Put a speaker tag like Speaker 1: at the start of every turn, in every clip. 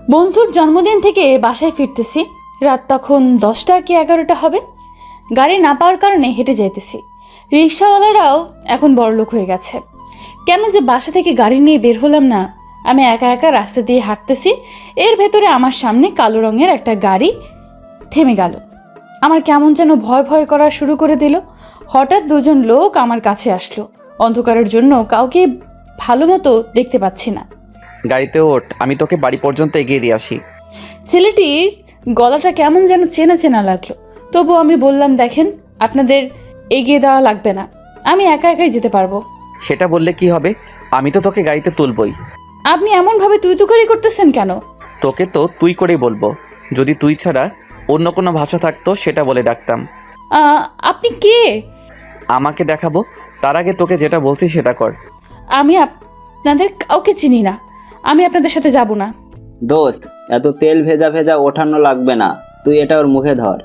Speaker 1: বন্ধুর জন্মদিন থেকে বাসায় ফিরতেছি। রাত তখন 10টা কি 11টা হবে। গাড়ি না পাওয়ার কারণে হেঁটে যাইতেছি। রিক্সাওয়ালারাও এখন বড়লোক হয়ে গেছে। কেন যে বাসা থেকে গাড়ি নিয়ে বের হলাম না। আমি একা একা রাস্তা দিয়ে হাঁটতেছি। এর ভেতরে আমার সামনে কালো রঙের একটা গাড়ি থেমে গেল। আমার কেমন যেন ভয় ভয় করা শুরু করে দিল। হঠাৎ দুজন লোক আমার কাছে আসলো। অন্ধকারের জন্য কাউকে ভালো মতো দেখতে পাচ্ছি না।
Speaker 2: গাড়িতে ওঠ, আমি তোকে বাড়ি পর্যন্ত এগিয়ে দিয়ে আসি।
Speaker 1: ছেলেটির গলাটা কেমন যেন চেনা চেনা লাগলো। তবু আমি বললাম, দেখেন, আপনাদের এগিয়ে দেওয়া লাগবে না, আমি একা একাই যেতে পারবো।
Speaker 2: সেটা বললে কি হবে? আমি তো তোকে গাড়িতে তুলবই।
Speaker 1: আপনি এমনভাবে তুই তুকারি করতেছেন কেন?
Speaker 2: তোকে তো তুই করেই বলবো। যদি তুই ছাড়া অন্য কোনো ভাষা থাকতো সেটা বলে ডাকতাম।
Speaker 1: আপনি কে?
Speaker 2: আমাকে দেখাবো, তার আগে তোকে যেটা বলছি সেটা কর।
Speaker 1: আমি আপনাদের কাউকে চিনি না, আমি আপনাদের সাথে যাব না।
Speaker 3: দোস্ত, এত তেল ভেজা ভেজা ওঠানো লাগবে না, তুই এটা ওর মুখে ধর।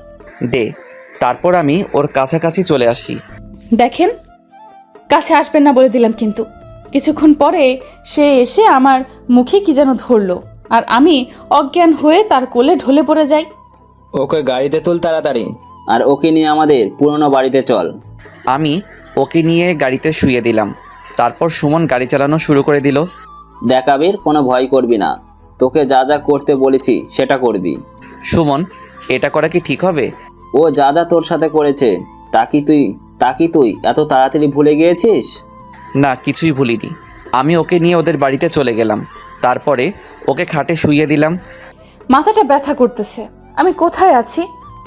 Speaker 2: দে, তারপর আমি ওর কাছাকাছি চলে আসি।
Speaker 1: দেখেন, কাছে আসবেন না বলে দিলাম। কিন্তু কিছুক্ষণ পরে সে এসে আমার মুখে কি যেন ধরলো, আর আমি অজ্ঞান হয়ে তার কোলে ঢলে পড়ে যাই।
Speaker 4: ওকে গাড়িতে তুল তাড়াতাড়ি।
Speaker 3: আর ওকে নিয়ে আমাদের পুরনো বাড়িতে চল।
Speaker 2: আমি ওকে নিয়ে গাড়িতে শুইয়ে দিলাম। তারপর সুমন গাড়ি চালানো শুরু করে দিল।
Speaker 3: দেখ আবির, কোনো ভয় করবি না, তোকে যা যা করতে বলেছি সেটা করবি।
Speaker 2: সুমন, এটা করা কি ঠিক হবে?
Speaker 3: ও যা যা তোর সাথে করেছে তা কি তুই এত তাড়াতাড়ি ভুলে গিয়েছিস?
Speaker 2: না, কিছুই ভুলিনি। আমি ওকে নিয়ে ওদের বাড়িতে চলে গেলাম। তারপরে ওকে খাটে শুইয়ে দিলাম।
Speaker 1: মাথাটা ব্যথা করতেছে। আমি কোথায় আছি?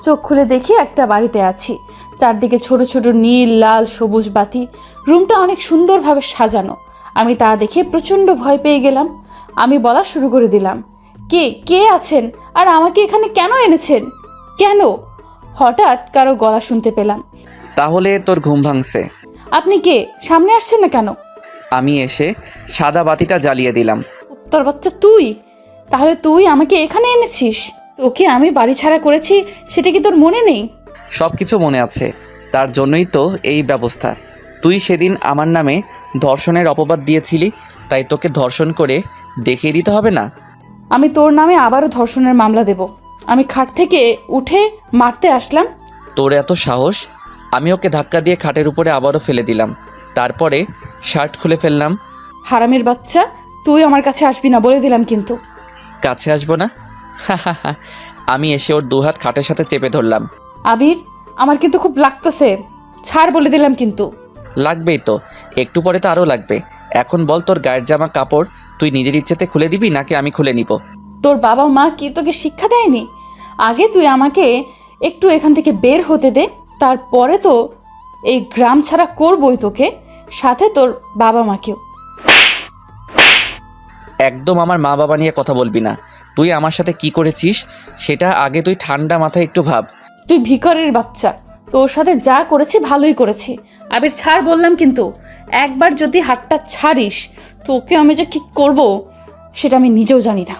Speaker 1: চোখ খুলে দেখি একটা বাড়িতে আছি। চারদিকে ছোট ছোট নীল, লাল, সবুজ বাতি। রুমটা অনেক সুন্দরভাবে সাজানো। আমি তা দেখে প্রচণ্ড ভয় পেয়ে গেলাম। আমি বলা শুরু করে দিলাম, কে কে আছেন, আর আমাকে এখানে কেন এনেছেন? কেন? হঠাৎ কারো গলা শুনতে পেলাম।
Speaker 2: তাহলে তোর ঘুম ভাঙছে।
Speaker 1: আপনি কে? সামনে আসছেন না কেন?
Speaker 2: আমি এসে সাদা বাতিটা জ্বালিয়ে দিলাম।
Speaker 1: তোর বাচ্চা তুই? তাহলে তুই আমাকে এখানে এনেছিস? তোকে আমি বাড়ি ছাড়া করেছি, সেটা কি তোর মনে নেই?
Speaker 2: সব কিছু মনে আছে, তার জন্যই তো এই ব্যবস্থা। তুই সেদিন আমার নামে ধর্ষণের অপবাদ দিয়েছিলি, তাই তোকে ধর্ষণ করে দেখিয়ে দিতে হবে না?
Speaker 1: আমি তোর নামে আবারও ধর্ষণের মামলা দেব। আমি খাট থেকে উঠে মারতে আসলাম।
Speaker 2: তোর এত সাহস? আমি ওকে ধাক্কা দিয়ে খাটের উপরে আবারও ফেলে দিলাম। তারপরে শার্ট খুলে ফেললাম।
Speaker 1: হারামের বাচ্চা, তুই আমার কাছে আসবি না বলে দিলাম কিন্তু।
Speaker 2: কাছে আসবো না? আমি এসে ওর দুহাত খাটের সাথে চেপে ধরলাম।
Speaker 1: আবির, আমার কিন্তু খুব লাগতেছে, ছাড় বলে দিলাম কিন্তু।
Speaker 2: লাগবেই তো, একটু পরে তো আরও লাগবে। এখন বল, তোর গায়ের জামা কাপড় তুই নিজের ইচ্ছেতে খুলে দিবি নাকি আমি খুলে নিব?
Speaker 1: তোর বাবা মা কি তোকে শিক্ষা দেয়নি? আগে তুই আমাকে একটু এখান থেকে বের হতে দে, তারপরে তো এই গ্রাম ছাড়া করবই তোকে, সাথে তোর বাবা মাকেও।
Speaker 2: একদম আমার মা বাবা নিয়ে কথা বলবি না। তুই আমার সাথে কি করেছিস সেটা আগে তুই ঠান্ডা মাথায় একটু ভাব।
Speaker 1: তুই ভিখারির বাচ্চা, তোর সাথে যা করেছি ভালোই করেছি। আবির, ছাড় বললাম কিন্তু। একবার যদি হাতটা ছাড়িস, তোকে আমি যে কি করব সেটা আমি নিজেও জানি না।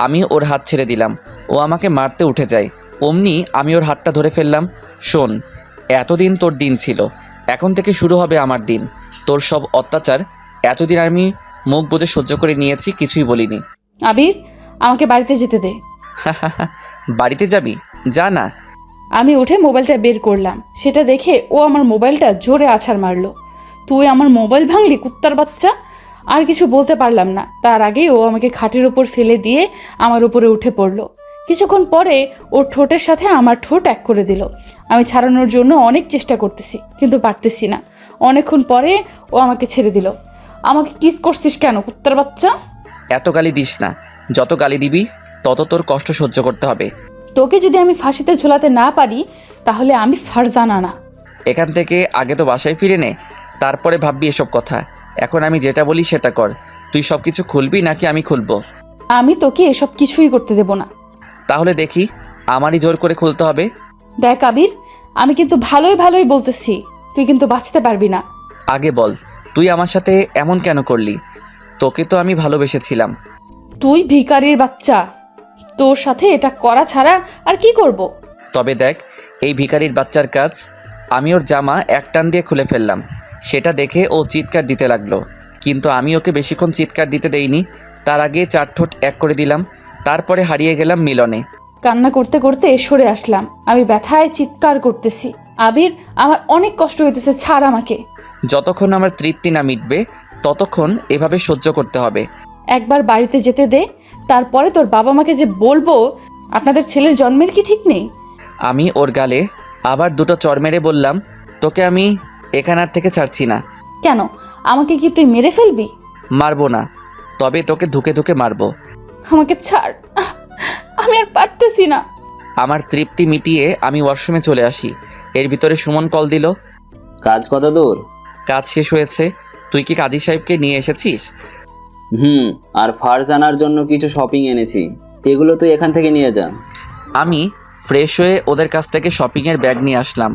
Speaker 2: আমি ওর হাত ছেড়ে দিলাম। ও আমাকে মারতে উঠে যায়। অমনি আমি ওর হাতটা ধরে ফেললাম। শোন, এতদিন তোর দিন ছিল, এখন থেকে শুরু হবে আমার দিন। তোর সব অত্যাচার এতদিন আমি মুখ বুজে সহ্য করে নিয়েছি, কিছুই বলিনি।
Speaker 1: আবির, আমাকে বাড়িতে যেতে দে।
Speaker 2: বাড়িতে যাবি? যা না।
Speaker 1: আমি উঠে মোবাইলটা বের করলাম। সেটা দেখে ও আমার মোবাইলটা জোরে আছাড় মারলো। তুই আমার মোবাইল ভাঙলি, কুত্তার বাচ্চা! আর কিছু বলতে পারলাম না। তার আগেই ও আমাকে খাটের উপর ফেলে দিয়ে আমার উপরে উঠে পড়লো। কিছুক্ষণ পরে ওর ঠোঁটের সাথে আমার ঠোঁট এক করে দিল। আমি ছাড়ানোর জন্য অনেক চেষ্টা করতেছি, কিন্তু পারতেছি না। অনেকক্ষণ পরে ও আমাকে ছেড়ে দিল। আমাকে কিস করছিস কেন, কুত্তার বাচ্চা?
Speaker 2: এত গালি দিস না। যত গালি দিবি তত তোর কষ্ট সহ্য করতে হবে।
Speaker 1: তোকে যদি আমি ফাঁসিতে ঝোলাতে না পারি, তাহলে আমি ফারজানা না।
Speaker 2: এখান থেকে আগে তো বাসায় ফিরে নে, তারপরে ভাববি এসব কথা। এখন আমি যেটা বলি সেটা কর। তুই সব কিছু খুলবি নাকি আমি খুলবো?
Speaker 1: আমি তোকে এসব কিছুই করতে দেব না।
Speaker 2: তাহলে দেখি, আমারই জোর করে খুলতে হবে।
Speaker 1: দেখ আবির, আমি কিন্তু ভালোই ভালোই বলতেছি, তুই কিন্তু বাঁচতে পারবি না।
Speaker 2: আগে বল, তুই আমার সাথে এমন কেন করলি? তোকে তো আমি ভালোবেসেছিলাম।
Speaker 1: তুই ভিখারির বাচ্চা, তোর সাথে এটা করা ছাড়া আর কি করব?
Speaker 2: তবে দেখ, এই ভিখারির বাচ্চার কাজ। আমি ওর জামা এক টান দিয়ে খুলে ফেললাম। সেটা দেখে ও চিৎকার দিতে লাগলো, কিন্তু আমি ওকে বেশিক্ষণ চিৎকার দিতে দেইনি। তার আগে চার ঠোঁট এক করে দিলাম। তারপরে হারিয়ে গেলাম মিলনে।
Speaker 1: কান্না করতে করতে সরে আসলাম। আমি ব্যথায় চিৎকার করতেছি। আবির, আমার অনেক কষ্ট হইতেছে, ছাড় আমাকে।
Speaker 2: যতক্ষণ আমার তৃপ্তি না মিটবে ততক্ষণ এভাবে সহ্য করতে হবে।
Speaker 1: একবার বাড়িতে যেতে দে, তারপরে তোর বাবা মাকে যে বলবো আপনাদের ছেলের জন্মের কি ঠিক নেই।
Speaker 2: আমি ওর গালে আবার দুটো চড় মেরে বললাম, তোকে আমি এখানার থেকে ছাড়ছি না।
Speaker 1: কেন, আমাকে কি তুই মেরে ফেলবি?
Speaker 2: মারবো না, তবে তোকে ধুকে ধুকে মারবো।
Speaker 1: আমাকে ছাড়, আমি আর পারতেছি না।
Speaker 2: আমার তৃপ্তি মিটিয়ে আমি ওয়াশরুমে চলে আসি। এর ভিতরে সুমন কল দিল।
Speaker 3: কাজ কত দূর?
Speaker 2: কাজ শেষ হয়েছে। তুই কি কাজী সাহেবকে নিয়ে এসেছিস?
Speaker 3: আর ফারজানার জন্য কিছু শপিং এনেছি, এগুলো তুই এখান থেকে নিয়ে যা।
Speaker 2: আমি ফ্রেশ হয়ে ওদের কাছ থেকে শপিংয়ের ব্যাগ নিয়ে আসলাম।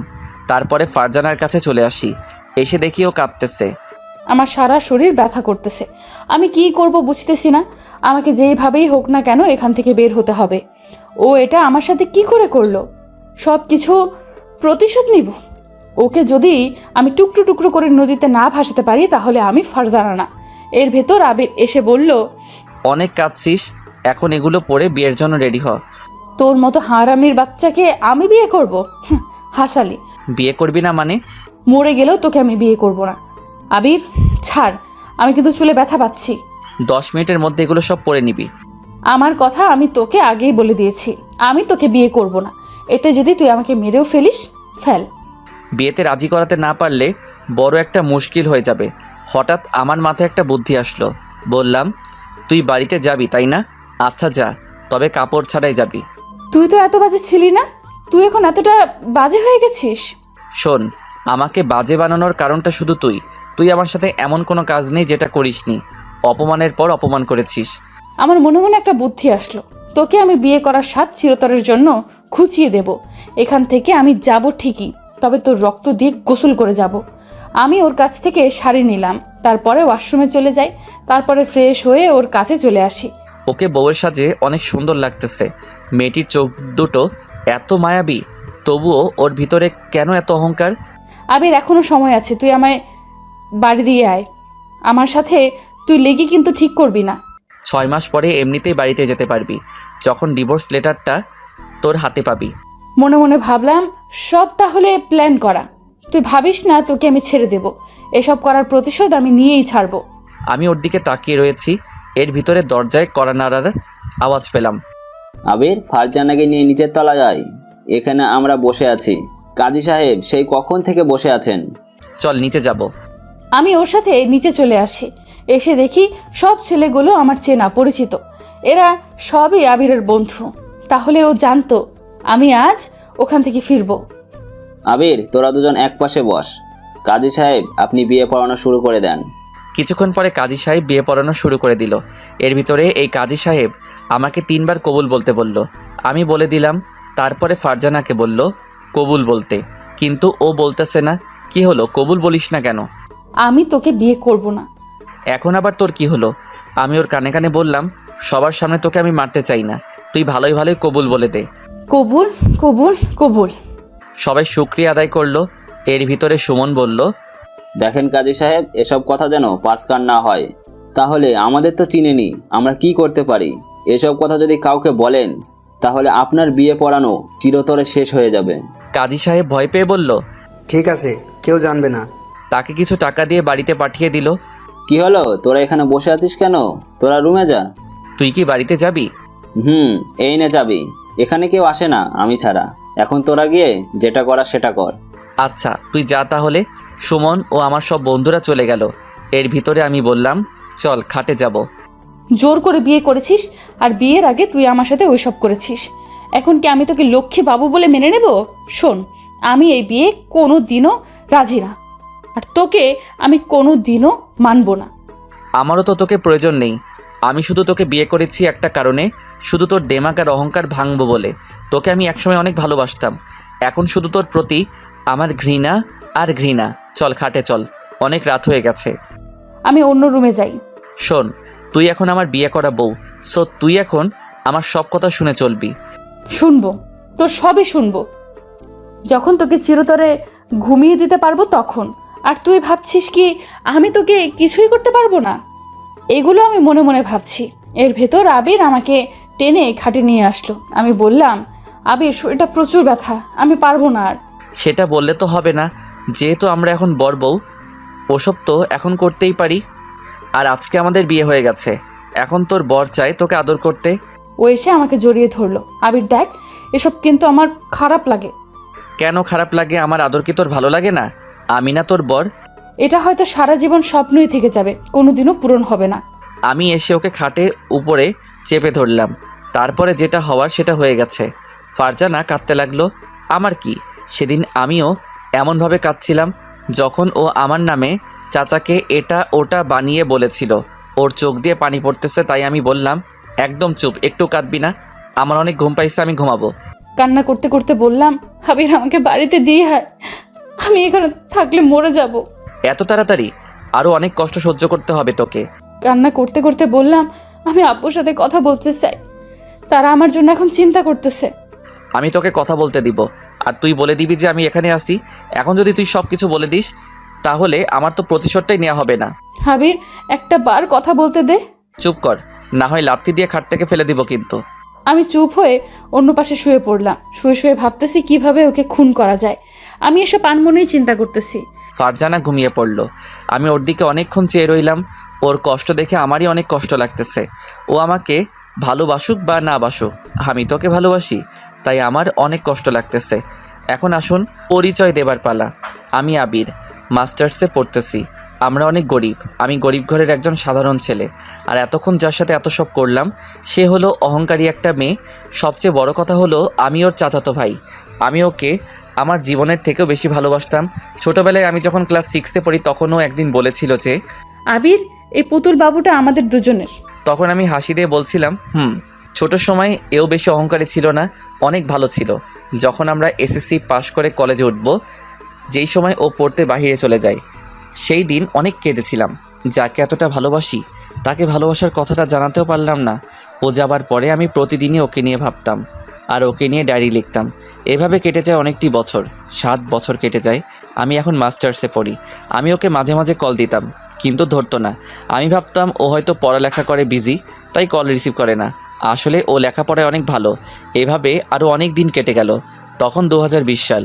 Speaker 2: তারপরে ফারজানার কাছে চলে আসি। এসে দেখি ও কাঁদতেছে।
Speaker 1: আমার সারা শরীর ব্যথা করতেছে। আমি কি করব বুঝতেছি না। আমাকে যেইভাবেই হোক না কেন এখান থেকে বের হতে হবে। ও এটা আমার সাথে কি করে করলো? সব কিছু প্রতিশোধ নিব। ওকে যদি আমি টুকরো টুকরো করে নদীতে না ভাসাতে পারি তাহলে আমি ফারজানা না। এর ভেতর আবির এসে বলল,
Speaker 2: অনেক কাঁদছিস, এখন এগুলো পরে বিয়ের জন্য রেডি হ।
Speaker 1: তোর মতো হারামির বাচ্চাকে আমি বিয়ে করব? হাসালি।
Speaker 2: বিয়ে করবি না মানে?
Speaker 1: মরে গেলেও তোকে আমি বিয়ে করব না। আবির, ছাড়, আমি কিন্তু চুলে ব্যথা পাচ্ছি।
Speaker 2: 10 মিনিটের মধ্যে এগুলো সব পরে নিবি।
Speaker 1: আমার কথা আমি তোকে আগেই বলে দিয়েছি, আমি তোকে বিয়ে করব না। এতে যদি তুই আমাকে মেরেও ফেলিস, ফেল।
Speaker 2: বিয়েতে রাজি করাতে না পারলে বড় একটা মুশকিল হয়ে যাবে। হঠাৎ আমার মাথায় একটা বুদ্ধি আসলো। বললাম, তুই বাড়িতে যাবি তাই না? আচ্ছা যা, তবে কাপড় ছাড়াই যাবি।
Speaker 1: তুই তো এত বাজে ছিলি না, তুই এখন এতটা বাজে হয়ে গেছিস।
Speaker 2: শোন, আমাকে বাজে বানানোর কারণটা শুধু তুই। তুই আমার সাথে এমন কোনো কাজ নেই যেটা করিসনি। অপমানের পর অপমান করেছিস।
Speaker 1: আমার মনে মনে একটা বুদ্ধি আসলো। তোকে আমি বিয়ে করার স্বাদ চিরতরের জন্য খুঁচিয়ে দেব। এখান থেকে আমি যাব ঠিকই, তবে তোর রক্ত দিয়ে গোসল করে যাব। আমি ওর কাছ থেকে শাড়ি নিলাম, তারপরে ওয়াশরুমে চলে যাই। তারপরে ফ্রেশ হয়ে ওর কাছে চলে আসি।
Speaker 2: ওকে বউয়ের সাজে অনেক সুন্দর লাগতেছে। মেয়েটির চোখ দুটো এত মায়াবী, তবুও ওর ভিতরে কেন এত অহংকার?
Speaker 1: আবির, এখনো সময় আছে, তুই আমায় বাড়ি দিয়ে আয়। আমার সাথে তুই লেগে কিন্তু ঠিক করবি না।
Speaker 2: 6 মাস পরে এমনিতেই বাড়িতে যেতে পারবি, যখন ডিভোর্স লেটারটা তোর হাতে পাবি।
Speaker 1: মনে মনে ভাবলাম, সব তাহলে প্ল্যান করা। তুই ভাবিস না তোকে আমি ছেড়ে দেব। এসব করার প্রতিশোধ আমি নিয়েই ছাড়বো।
Speaker 2: আমি ওর দিকে তাকিয়ে রয়েছি। এর ভিতরে দরজায় কড়া নাড়ার আওয়াজ পেলাম।
Speaker 3: আবির, ফারজানাকে নিয়ে নিচের তলা যায়। এখানে আমরা বসে আছি। কাজী সাহেব সেই কখন থেকে বসে আছেন।
Speaker 2: চল নিচে যাব।
Speaker 1: আমি ওর সাথে নিচে চলে আসি। এসে দেখি সব ছেলেগুলো আমার চেনা পরিচিত। এরা সবই আবিরের বন্ধু। তাহলে ও জানতো আমি আজ ওখান থেকে ফিরবো।
Speaker 3: আবির, তোরা দুজন এক পাশে বস। কাজী সাহেব, আপনি বিয়ে পড়ানো শুরু করে দেন।
Speaker 2: কিছুক্ষণ পরে কাজী সাহেব বিয়ে পড়ানো শুরু করে দিল। এর ভিতরে এই কাজী সাহেব আমাকে 3 বার কবুল বলতে বলল। আমি বলে দিলাম। তারপরে ফারজানাকে বলল কবুল বলতে, কিন্তু ও বলতেছে না। কি হলো, কবুল বলিস না কেন?
Speaker 1: আমি তোকে বিয়ে করব না।
Speaker 2: এখন আবার তোর কি হলো? আমি ওর কানে কানে বললাম, সবার সামনে তোকে আমি মারতে চাই না, তুই ভালোই ভালোই কবুল বলে দে।
Speaker 1: কবুল, কবুল, কবুল।
Speaker 2: সবাই শুকরিয়া আদায় করলো। এর ভিতরে সুমন বলল,
Speaker 3: দেখেন কাজী সাহেব, এসব কথা যেন পাসকার না হয়। তাহলে আমাদের তো চিনেনি, আমরা কি করতে পারি? এসব কথা যদি কাউকে বলেন তাহলে আপনার বিয়ে পড়ানো চিরতরে শেষ হয়ে যাবে।
Speaker 2: কাজী সাহেব ভয় পেয়ে বলল,
Speaker 5: ঠিক আছে, কেউ জানবে না।
Speaker 2: তাকে কিছু টাকা দিয়ে বাড়িতে পাঠিয়ে দিল।
Speaker 3: কি হলো, তোরা এখানে বসে আছিস কেন? তোরা রুমে যা।
Speaker 2: তুই কি বাড়িতে যাবি?
Speaker 3: এই নে চাবি। এখানে কেউ আসে না আমি ছাড়া। এখন তোরা গিয়ে যেটা করার সেটা কর।
Speaker 2: আচ্ছা তুই যা তাহলে। সুমন ও আমার সব বন্ধুরা চলে গেল। এর ভিতরে আমি বললাম, চল খাটে যাব।
Speaker 1: জোর করে বিয়ে করেছিস, আর বিয়ের আগে তুই আমার সাথে ওইসব করেছিস। এখন কি আমি তোকে লক্ষ্মী বাবু বলে মেনে নেব? শোন, আমি এই বিয়ে কোনো দিনও রাজি না, আর তোকে আমি কোনো দিনও মানব না।
Speaker 2: আমারও তো তোকে প্রয়োজন নেই। আমি শুধু তোকে বিয়ে করেছি একটা কারণে, শুধু তোর দেমাক আর অহংকার ভাঙবো বলে। তোকে আমি একসময় অনেক ভালোবাসতাম, এখন শুধু তোর প্রতি আমার ঘৃণা আর ঘৃণা। চল খাটে চল, অনেক রাত হয়ে গেছে।
Speaker 1: আমি অন্য রুমে যাই।
Speaker 2: শোন, তুই এখন আমার বিয়ে করা বউ, সো তুই এখন আমার সব কথা শুনে চলবি।
Speaker 1: শুনবো, তোর সবই শুনবো। যখন তোকে চিরতরে ঘুমিয়ে দিতে পারবো তখন। আর তুই ভাবছিস কি আমি তোকে কিছুই করতে পারবো না? এগুলো আমি মনে মনে ভাবছি। এর ভেতর আবির আমাকে টেনে খাটে নিয়ে আসলো। আমি বললাম, আবির শরীরটা প্রচুর ব্যথা, আমি পারবো না আর।
Speaker 2: সেটা বললে তো হবে না, যেহেতু আমরা এখন বর বউ, ওসব তো এখন করতেই পারি। আর আজকে আমাদের বিয়ে হয়ে গেছে, এখন তোর বর চাই তোকে আদর করতে।
Speaker 1: ও এসে আমাকে জড়িয়ে ধরলো। আবির দেখ, এসব কিন্তু আমার খারাপ লাগে।
Speaker 2: কেন খারাপ লাগে? আমার আদর কি তোর ভালো লাগে না? আমি না তোর বর?
Speaker 1: এটা হয়তো সারা জীবন স্বপ্নই থেকে যাবে, কোনোদিনও পূরণ হবে না।
Speaker 2: আমি এসে ওকে খাটে উপরে চেপে ধরলাম। তারপরে যেটা হওয়ার সেটা হয়ে গেছে। ফারজানা কাঁদতে লাগলো। আমার কি, সেদিন আমিও এমনভাবে কাঁদছিলাম যখন ও আমার নামে চাচাকে এটা ওটা বানিয়ে বলেছিল। ওর চোখ দিয়ে পানি পড়তেছে, তাই আমি বললাম, একদম চুপ, একটু কাঁদবি না, আমার অনেক ঘুম পাইছে, আমি ঘুমাবো।
Speaker 1: কান্না করতে করতে বললাম, আবির আমাকে বাড়িতে দিয়ে হয়, আমি এখানে থাকলে মরে যাব।
Speaker 2: এত তাড়াতাড়ি? আরও অনেক কষ্ট সহ্য করতে হবে তোকে।
Speaker 1: কান্না করতে করতে বললাম, আমি আব্বুর সাথে কথা বলতে চাই, তারা আমার জন্য এখন চিন্তা করতেছে।
Speaker 2: আমি তোকে কথা বলতে দিব, আর তুই বলে দিবি যে আমি এখানে আসি। এখন যদি তুই সব কিছু বলে দিস তাহলে আমার তো প্রতিশোধটাই নেওয়া হবে না।
Speaker 1: আবির, একটা বার কথা বলতে দে।
Speaker 2: চুপ কর, না হয় লাথি দিয়ে খাট থেকে ফেলে দিব কিন্তু।
Speaker 1: আমি চুপ হয়ে অন্য পাশে শুয়ে পড়লাম। শুয়ে শুয়ে ভাবতেছি কিভাবে ওকে খুন করা যায়। আমি এসব আনমনেই চিন্তা করতেছি।
Speaker 2: ফারজানা ঘুমিয়ে পড়ল। আমি ওর দিকে অনেকক্ষণ চেয়ে রইলাম। ওর কষ্ট দেখে আমারই অনেক কষ্ট লাগতেছে। ও আমাকে ভালোবাসুক বা না বাসুক, আমি তোকে ভালোবাসি, তাই আমার অনেক কষ্ট লাগতেছে। এখন আসুন পরিচয় দেবার পালা। আমি আবির, মাস্টার্সে পড়তেছি। আমরা অনেক গরিব, আমি গরিব ঘরের একজন সাধারণ ছেলে। আর এতক্ষণ যার সাথে এত সব করলাম সে হলো অহংকারী একটা মেয়ে। সবচেয়ে বড় কথা হলো আমি ওর চাচাতো ভাই। আমি ওকে আমার জীবনের থেকেও বেশি ভালোবাসতাম। ছোটোবেলায় আমি যখন ক্লাস 6-এ পড়ি তখনও একদিন বলেছিল যে,
Speaker 1: আবির, এই পুতুল বাবুটা আমাদের দুজনের।
Speaker 2: তখন আমি হাসি দিয়ে বলছিলাম, ছোটোর সময় এও বেশি অহংকারী ছিল না, অনেক ভালো ছিল। যখন আমরা এসএসসি পাশ করে কলেজে উঠব, যেই সময় ও পড়তে বাহিরে চলে যায়, সেই দিন অনেক কেঁদেছিলাম। যাকে এতটা ভালোবাসি তাকে ভালোবাসার কথাটা জানাতেও পারলাম না। ও যাবার পরে আমি প্রতিদিনই ওকে নিয়ে ভাবতাম আর ওকে নিয়ে ডায়েরি লিখতাম। এভাবে কেটে যায় অনেকটি বছর, 7 বছর কেটে যায়। আমি এখন মাস্টার্সে পড়ি। আমি ওকে মাঝে মাঝে কল দিতাম, কিন্তু ধরতো না। আমি ভাবতাম ও হয়তো পড়ালেখা করে বিজি, তাই কল রিসিভ করে না। আসলে ও লেখাপড়ায় অনেক ভালো। এভাবে আরও অনেক দিন কেটে গেল। তখন 2020 সাল।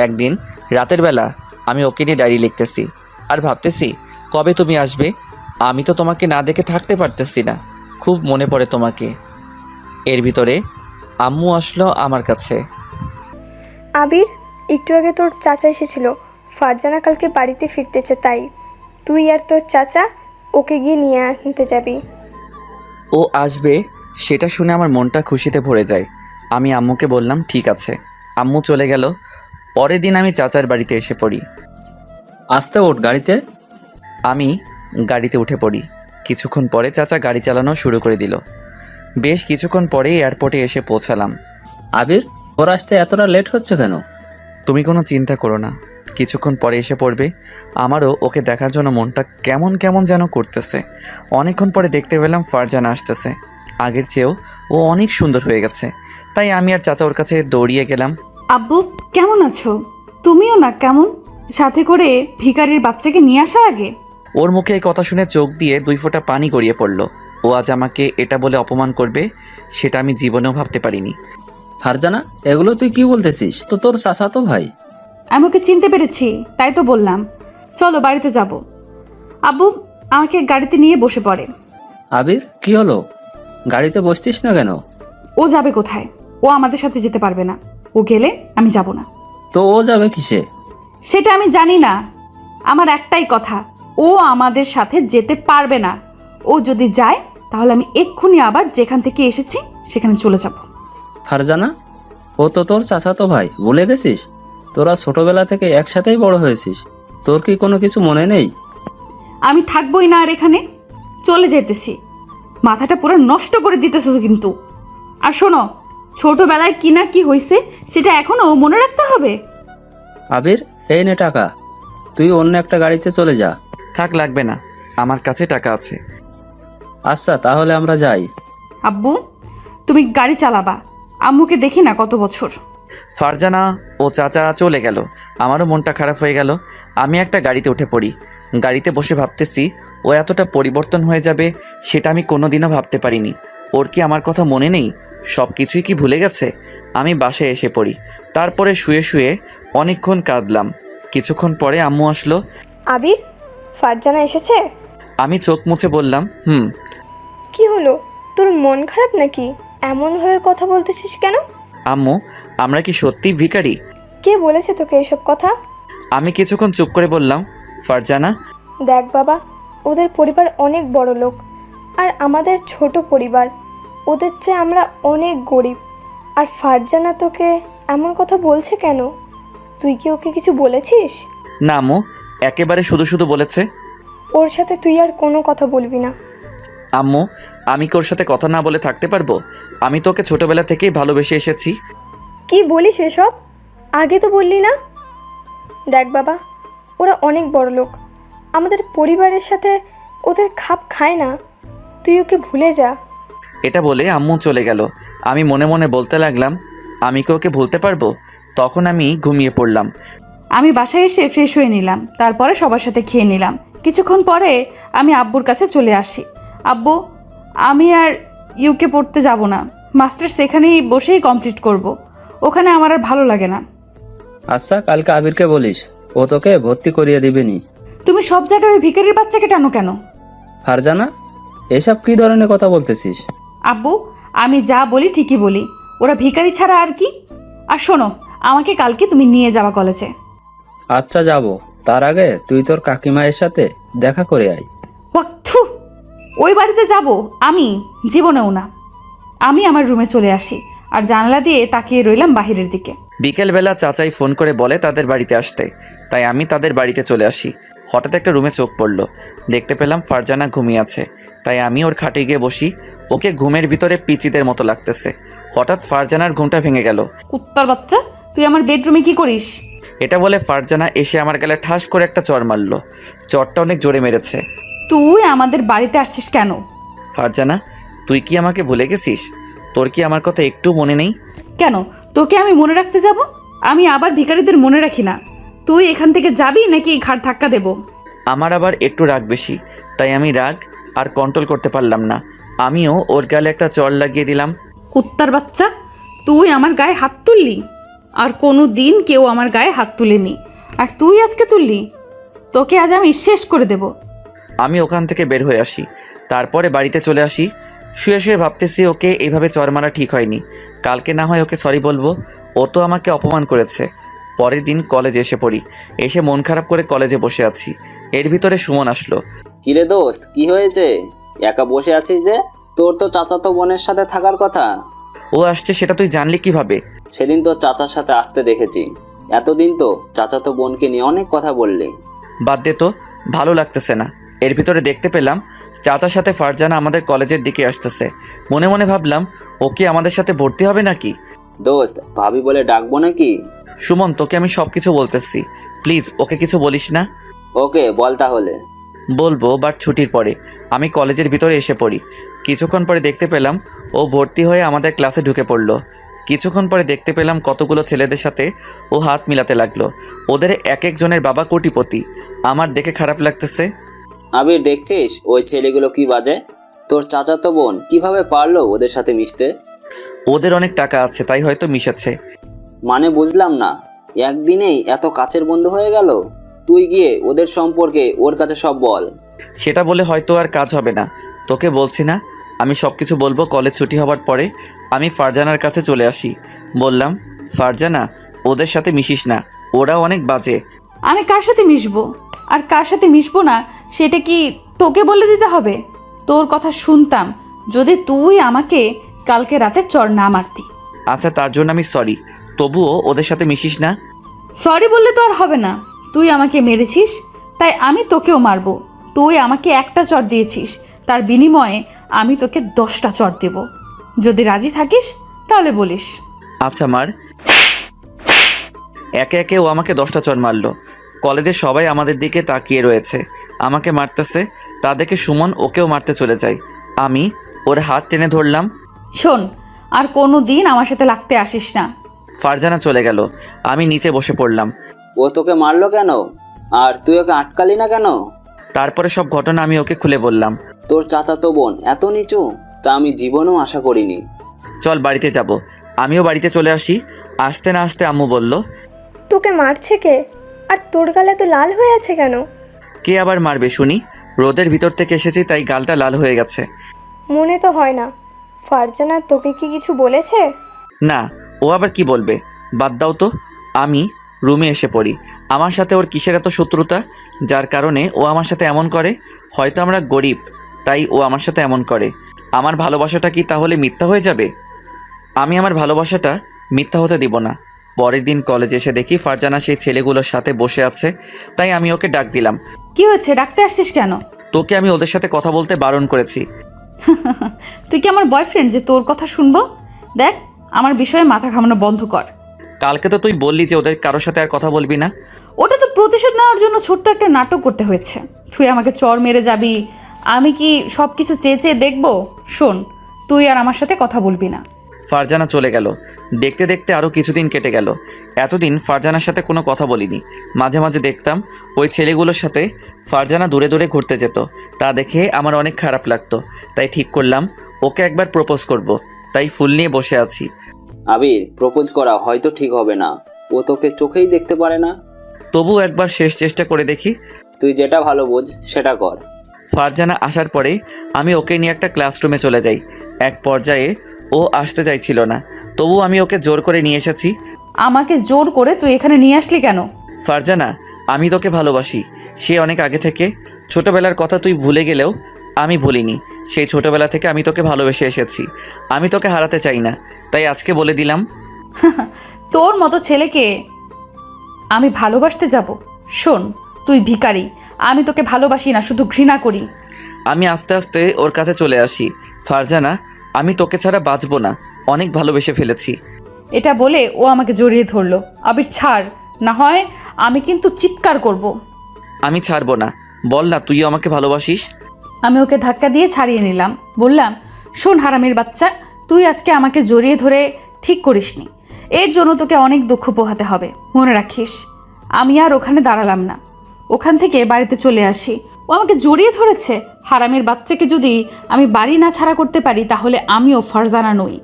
Speaker 2: একদিন রাতের বেলা আমি ওকে নিয়ে ডায়েরি লিখতেছি আর ভাবতেছি, কবে তুমি আসবে? আমি তো তোমাকে না দেখে থাকতে পারতেছি না, খুব মনে পড়ে তোমাকে। এর ভিতরে আম্মু আসলো আমার কাছে।
Speaker 6: আবির, একটু আগে তোর চাচা এসেছিল। ফারজানা কালকে বাড়িতে ফিরতেছে, তাই তুই আর তোর চাচা ওকে গিয়ে নিয়ে আনতে যাবি।
Speaker 2: ও আসবে সেটা শুনে আমার মনটা খুশিতে ভরে যায়। আমি আম্মুকে বললাম ঠিক আছে। আম্মু চলে গেল। পরের দিন আমি চাচার বাড়িতে এসে পড়ি।
Speaker 4: আসতে ওঠ গাড়িতে।
Speaker 2: আমি গাড়িতে উঠে পড়ি। কিছুক্ষণ পরে চাচা গাড়ি চালানো শুরু করে দিল। বেশ কিছুক্ষণ পরে এয়ারপোর্টে এসে পৌঁছালাম।
Speaker 4: আবির, ওর আসতে এতটা লেট হচ্ছে কেন?
Speaker 2: তুমি কোনো চিন্তা করো না, কিছুক্ষণ পরে এসে পড়বে। আমারও ওকে দেখার জন্য মনটা কেমন কেমন যেন করতেছে। অনেকক্ষণ পরে দেখতে পেলাম ফারজানা আসতেছে। আগের চেয়েও ও অনেক সুন্দর হয়ে গেছে। তাই আমি আর চাচা ওর কাছে দৌড়িয়ে গেলাম।
Speaker 1: আব্বু, কেমন আছো? তুমিও না কেমন, সাথে করে ভিখারির বাচ্চাকে নিয়ে আসা আগে।
Speaker 2: ওর মুখে এই কথা শুনে চোখ দিয়ে 2 ফোঁটা পানি গড়িয়ে পড়ল। ও আজ আমাকে এটা বলে অপমান করবে সেটা আমি জীবনেও ভাবতে পারিনি।
Speaker 4: ফারজানা, এগুলো তুই কি বলতেছিস? তো তোর চাচাতো ভাই।
Speaker 1: আমি ওকে চিনতে পেরেছি, তাই তো বললাম চলো বাড়িতে যাব। আব্বু আমাকে গাড়িতে নিয়ে বসে পড়ে।
Speaker 4: আবির, কি হলো? গাড়িতে বসছিস না কেন?
Speaker 1: ও যাবে কোথায়? ও আমাদের সাথে যেতে পারবে না। ও গেলে আমি যাব না।
Speaker 4: তো ও যাবে কিসে?
Speaker 1: সেটা আমি জানি না। আমার একটাই কথা, ও আমাদের সাথে যেতে পারবে না। ও যদি যায় তাহলে আমি এক্ষুনি আবার যেখান থেকে এসেছি সেখানে চলে যাব।
Speaker 4: ফারজানা, ও তো তোর চাচাতো ভাই, ভুলে গেছিস? তোরা ছোটবেলা থেকে একসাথেই বড় হয়েছিস। তোর কি কোনো কিছু মনে নেই?
Speaker 1: আমি থাকবোই না আর এখানে, চলে যেতেছি। মাথাটা পুরো নষ্ট করে দিতেছ কিন্তু। আর শোনো, ছোটবেলায় কি না কি হয়েছে সেটা এখনো মনে রাখতে হবে।
Speaker 4: আবির, এই নে টাকা, তুই অন্য একটা গাড়িতে চলে যা।
Speaker 2: থাক, লাগবে না, আমার কাছে টাকা আছে।
Speaker 4: আচ্ছা, তাহলে আমরা যাই।
Speaker 1: আব্বু, তুমি গাড়ি চালাবা, আম্মুকে দেখি না কত বছর।
Speaker 2: ফারজানা ও চাচা চলে গেল। আমারও মনটা খারাপ হয়ে গেল। আমি একটা গাড়িতে উঠে পড়ি। গাড়িতে বসে ভাবতেছি ও এতটা পরিবর্তন হয়ে যাবে সেটা আমি কোনোদিনও ভাবতে পারিনি। ও ওর কি আমার কথা মনে নেই? সব কিছুই কি ভুলে গেছে? আমি বাসায় এসে পড়ি। তারপরে শুয়ে শুয়ে অনেকক্ষণ কাঁদলাম। কিছুক্ষণ পরে আম্মু আসলো।
Speaker 6: আবির, ফারজানা এসেছে?
Speaker 2: আমি চোখ মুছে বললাম,
Speaker 6: কি হলো, তোর মন খারাপ নাকি? এমনভাবে কথা বলতেছিস কেন?
Speaker 2: আম্মু, আমরা কি সত্যিই ভিখারি?
Speaker 6: কে বলেছে তোকে এসব কথা?
Speaker 2: আমি কিছুক্ষণ চুপ করে বললাম, ফারজানা।
Speaker 6: দেখ বাবা, ওদের পরিবার অনেক বড় লোক, আর আমাদের ছোট পরিবার। ওদের চেয়ে আমরা অনেক গরিব। আর ফারজানা তোকে এমন কথা বলছে কেন? তুই কি ওকে কিছু বলেছিস?
Speaker 2: না আম্মু, একেবারে শুধু শুধু বলেছে।
Speaker 6: ওর সাথে তুই আর কোনো কথা বলবি না।
Speaker 2: আম্মু, আমি কি ওর সাথে কথা না বলে থাকতে পারবো? আমি তোকে ছোটবেলা থেকেই ভালোবেসে এসেছি।
Speaker 6: কি বলিস এসব? আগে তো বললি না। দেখ বাবা, ওরা অনেক বড় লোক, আমাদের পরিবারের সাথে ওদের খাপ খায় না। তুই ওকে ভুলে যা।
Speaker 2: এটা বলে আম্মু চলে গেল। আমি মনে মনে বলতে লাগলাম, আমি কি ওকে ভুলতে পারবো? তখন আমি ঘুমিয়ে পড়লাম।
Speaker 1: আমি বাসায় এসে ফ্রেশ হয়ে নিলাম, তারপরে সবার সাথে খেয়ে নিলাম। কিছুক্ষণ পরে আমি আব্বুর কাছে চলে আসি। আব্বু, আমি আর ইউকে পড়তে যাব না, মাস্টার্স এখানেই বসেই কমপ্লিট করব। ওখানে আমার আর ভালো লাগে না।
Speaker 4: আচ্ছা, কালকে আবিরকে বলিস, ও তোকে ভর্তি করিয়ে দিবেনি।
Speaker 1: তুমি সব জায়গায় ওই ভিখারির বাচ্চাকে টানো কেন?
Speaker 4: ফারজানা, এসব কি ধরনের কথা বলতেছিস?
Speaker 1: আব্বু, আমি যা বলি ঠিকই বলি। ওরা ভিখারি ছাড়া আর কি। আর শোনো, আমাকে কালকে তুমি নিয়ে যাবা কলেজে।
Speaker 4: আচ্ছা, যাব। তার আগে তুই তোর কাকিমায়ের সাথে দেখা করে আয়।
Speaker 1: ওয়াক্থু, ওই বাড়িতে যাব আমি? জীবনেও না। আমি আমার রুমে চলে আসি আর জানালা দিয়ে তাকিয়ে রইলাম বাহিরের দিকে।
Speaker 2: বিকেলবেলা চাচাই ফোন করে বলে তাদের বাড়িতে আসতে, তাই আমি তাদের বাড়িতে চলে আসি। হঠাৎ একটা রুমে চোখ পড়ল। দেখতে পেলাম ফারজানা ঘুমিয়ে আছে, তাই আমি ওর খাটে গিয়ে বসি। ওকে ঘুমের ভিতরে পিচিদের মতো লাগতেছে। হঠাৎ ফারজানার ঘুমটা ভেঙে গেল।
Speaker 1: কুত্তার বাচ্চা, তুই আমার বেডরুমে কি করিস?
Speaker 2: এটা বলে ফারজানা এসে আমার গালে ঠাস করে একটা চর মারল। চরটা অনেক জোরে মেরেছে।
Speaker 1: তুই আমাদের বাড়িতে আসছিস কেন?
Speaker 2: ফারজানা, তুই কি আমাকে ভুলে গেছিস? তোর কি আমার কথা একটু মনে নেই?
Speaker 1: কেন তোকে আমি মনে রাখতে যাব? আমি আবার ভিখারিদের মনে রাখি না। তুই এখান থেকে যাবি নাকি ঘাড় ধাক্কা দেব?
Speaker 2: আমার আবার একটু রাগ বেশি, তাই আমি রাগ আর কন্ট্রোল করতে পারলাম না। আমিও ওর গালে একটা চর লাগিয়ে দিলাম।
Speaker 1: কুত্তার বাচ্চা, তুই আমার গায়ে হাত তুললি? আর কোনো দিন কেউ আমার গায়ে হাত তুলেনি, আর তুই আজকে তুললি? তোকে আজ আমি শেষ করে দেব।
Speaker 2: আমি ওখান থেকে বের হয়ে আসি। তারপরে বাড়িতে চলে আসি। শুয়ে শুয়ে ভাবতেছি ওকে এইভাবে চর মারা ঠিক হয়নি। কালকে না হয় ওকে সরি বলবো। ও তো আমাকে অপমান করেছে। পরের দিন কলেজে এসে পড়ি। এসে মন খারাপ করে কলেজে বসে আছি। এর ভিতরে সুমন আসলো।
Speaker 3: কিরে দোস্ত, কি হয়েছে? একা বসে আছিস যে? তোর তো চাচাতো বোনের সাথে থাকার কথা।
Speaker 2: ও আসছে সেটা তুই জানলি কিভাবে?
Speaker 3: সেদিন তো চাচার সাথে আসতে দেখেছি। এতদিন তো চাচাতো বোনকে নিয়ে অনেক কথা বললি।
Speaker 2: বাদ দে তো, ভালো লাগতেছে না। এর ভিতরে দেখতে পেলাম চাচার সাথে ফারজানা আমাদের কলেজের দিকে আসতেছে। মনে মনে ভাবলাম, ও কি আমাদের সাথে ভর্তি হবে নাকি?
Speaker 3: দোস্ত, ভাবি বলে ডাকবো নাকি?
Speaker 2: সুমন, তোকে আমি সব কিছু বলতেছি, প্লিজ ওকে কিছু বলিস না।
Speaker 3: ওকে, বল তাহলে।
Speaker 2: বলবো, বাট ছুটির পরে। আমি কলেজের ভিতরে এসে পড়ি। কিছুক্ষণ পরে দেখতে পেলাম ও ভর্তি হয়ে আমাদের ক্লাসে ঢুকে পড়লো। কিছুক্ষণ পরে দেখতে পেলাম কতগুলো ছেলেদের সাথে ও হাত মিলাতে লাগলো। ওদের এক একজনের বাবা কোটিপতি। আমার দেখে খারাপ লাগতেছে।
Speaker 3: আবির, দেখছিস ওই ছেলেগুলো কি বাজে? তোর চাচাতো বোন কিভাবে পারলো ওদের সাথে মিশতে?
Speaker 2: ওদের অনেক টাকা আছে, তাই হয়তো মিশেছে।
Speaker 3: মানে বুঝলাম না, একদিনেই এত কাছের বন্ধু হয়ে গেল? তুই গিয়ে ওদের সম্পর্কে ওর কাছে সব বল।
Speaker 2: সেটা বলে হয়তো আর কাজ হবে না। তোকে বলছি না, আমি সব কিছু বলবো কলেজ ছুটি হওয়ার পরে। আমি ফারজানার কাছে চলে আসি। বললাম, ফারজানা, ওদের সাথে মিশিস না, ওরা অনেক বাজে।
Speaker 1: আমি কার সাথে মিশবো আর কার সাথে মিশবো না সেটা কি তোকে বলে দিতে হবে? তোর কথা শুনতাম যদি তুই আমাকে কালকে রাতে চড় না মারতি।
Speaker 2: আচ্ছা, তার জন্য আমি সরি, তবুও ওদের সাথে মিশিস না।
Speaker 1: সরি বললে তো আর হবে না। তুই আমাকে মেরেছিস, তাই আমি তোকেও মারবো। তুই আমাকে একটা চড় দিয়েছিস, তার বিনিময়ে আমি তোকে 10টা চড় দেব। যদি রাজি থাকিস তাহলে বলিস।
Speaker 2: আচ্ছা মার। একে একে ও আমাকে 10টা চড় মারলো। কলেজের সবাই আমাদের দিকে তাকিয়ে রয়েছে, আমাকে মারতেছে। তা দেখে সুমন ওকেও মারতে চলে যায়। আমি ওর হাত টেনে ধরলাম।
Speaker 1: শোন, আর কোনো দিন আমার সাথে লাগতে আসিস না।
Speaker 2: ফারজানা চলে গেল। আমি নিচে বসে পড়লাম।
Speaker 3: ও তোকে মারলো কেন? আর তুই ওকে আটকালি না কেন?
Speaker 2: তারপরে সব ঘটনা আমি ওকে খুলে বললাম।
Speaker 3: তোর চাচাতো বোন এত নিচু? তা আমি জীবনেও আশা করিনি।
Speaker 2: চল বাড়িতে যাব। আমিও বাড়িতে চলে আসি। আসতে না আসতে আম্মু বলল,
Speaker 6: তোকে মারছে কে? আর তোর গালে তো লাল হয়ে আছে কেন?
Speaker 2: কে আবার মারবে শুনি? রোদের ভিতর থেকে এসেছি তাই গালটা লাল হয়ে গেছে।
Speaker 6: মনে তো হয় না। ফারজানা তোকে কি কিছু বলেছে?
Speaker 2: না, ও আবার কি বলবে? বাদ দাও তো। আমি রুমে এসে পড়ি। আমার সাথে ওর কিসের এত শত্রুতা, যার কারণে ও আমার সাথে এমন করে? হয়তো আমরা গরিব, তাই ও আমার সাথে এমন করে। আমার ভালোবাসাটা কি তাহলে মিথ্যা হয়ে যাবে? আমি আমার ভালোবাসাটা মিথ্যা হতে দিব না। পরের দিন কলেজে এসে দেখি ফারজানা সেই ছেলেগুলোর সাথে বসে আছে, তাই আমি ওকে ডাক দিলাম।
Speaker 1: কি হয়েছে, ডাকতে আসছিস কেন?
Speaker 2: তোকে আমি ওদের সাথে কথা বলতে বারণ করেছি।
Speaker 1: তুই কি আমার বয়ফ্রেন্ড যে তোর কথা শুনবো? দেখ, আমার বিষয়ে মাথা ঘামানো বন্ধ কর।
Speaker 2: কালকে তো তুই বললি যে ওদের কারোর সাথে আর কথা বলবি না।
Speaker 1: ওটা তো প্রতিশোধ নেওয়ার জন্য ছোট্ট একটা নাটক করতে হয়েছে। তুই আমাকে চর মেরে যাবি, আমি কি সব কিছু চেয়ে চেয়ে দেখবো? শোন, তুই আর আমার সাথে কথা বলবি না।
Speaker 2: ফারজানা চলে গেল। দেখতে দেখতে আরও কিছুদিন কেটে গেল। এতদিন ফারজানার সাথে কোনো কথা বলিনি। মাঝে মাঝে দেখতাম ওই ছেলেগুলোর সাথে ফারজানা দূরে দূরে ঘুরতে যেত। তা দেখে আমার অনেক খারাপ লাগতো। তাই ঠিক করলাম ওকে একবার প্রপোজ করব। তাই ফুল নিয়ে বসে আছি।
Speaker 3: আবির, প্রপোজ করা হয়তো ঠিক হবে না, ও তোকে চোখেই দেখতে পারে না।
Speaker 2: তবু একবার শেষ চেষ্টা করে দেখি।
Speaker 3: তুই যেটা ভালো বোঝ সেটা কর।
Speaker 2: ফারজানা আসার পরে আমি ওকে নিয়ে একটা ক্লাসরুমে চলে যাই। এক পর্যায়ে ও আসতে চাইছিল না, তবু আমি ওকে জোর করে নিয়ে এসেছি।
Speaker 1: আমাকে জোর করে তুই এখানে নিয়ে আসলি কেন?
Speaker 2: ফারজানা, আমি তোকে ভালোবাসি, সে অনেক আগে থেকে। ছোটবেলার কথা তুই ভুলে গেলেও আমি ভুলিনি। সেই ছোটবেলা থেকে আমি তোকে ভালোবেসে এসেছি। আমি তোকে হারাতে চাই না, তাই আজকে বলে দিলাম।
Speaker 1: তোর মতো ছেলেকে আমি ভালোবাসতে যাব? শোন, তুই ভিখারি। আমি তোকে ভালোবাসি না, শুধু ঘৃণা করি।
Speaker 2: আমি আস্তে আস্তে ওর কাছে চলে আসি। ফারজানা, আমি তোকে ছাড়া বাঁচবো না, অনেক ভালোবেসে ফেলেছি।
Speaker 1: এটা বলে ও আমাকে জড়িয়ে ধরলো। আবির ছাড়, না হয় আমি কিন্তু চিৎকার করব।
Speaker 2: আমি ছাড়বো না, বল না তুইও আমাকে ভালোবাসিস।
Speaker 1: আমি ওকে ধাক্কা দিয়ে ছাড়িয়ে নিলাম। বললাম, শোন হারামির বাচ্চা, তুই আজকে আমাকে জড়িয়ে ধরে ঠিক করিসনি। এর জন্য তোকে অনেক দুঃখ পোহাতে হবে, মনে রাখিস। আমি আর ওখানে দাঁড়ালাম না, ওখান থেকে বাড়িতে চলে আসি। ও আমাকে জড়িয়ে ধরেছে। হারামির বাচ্চাকে যদি আমি বাড়ি না ছাড়া করতে পারি, তাহলে আমিও ফারজানা নই।